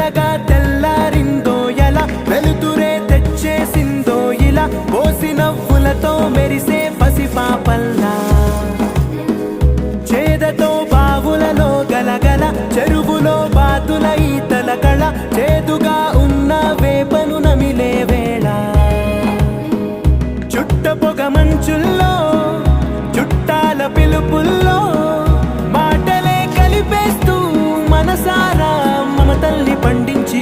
మెల్లగా తెల్లారిందో ఎలా వెలుతురే తెచ్చేసిందో ఇలా పోసి నవ్వులతో మెరిసే పసిపాపల్లా చేదతో బావులలో గలగల చెరువులో బాతుల ఈతల కళ చేదుగా ఉన్న వేపను నమిలే వేళ చుట్ట పొగ మంచుల్లో చుట్టాల పిలుపుల్లో మాటలే కలిపేస్తూ మనసారా మమతల్ని పండించి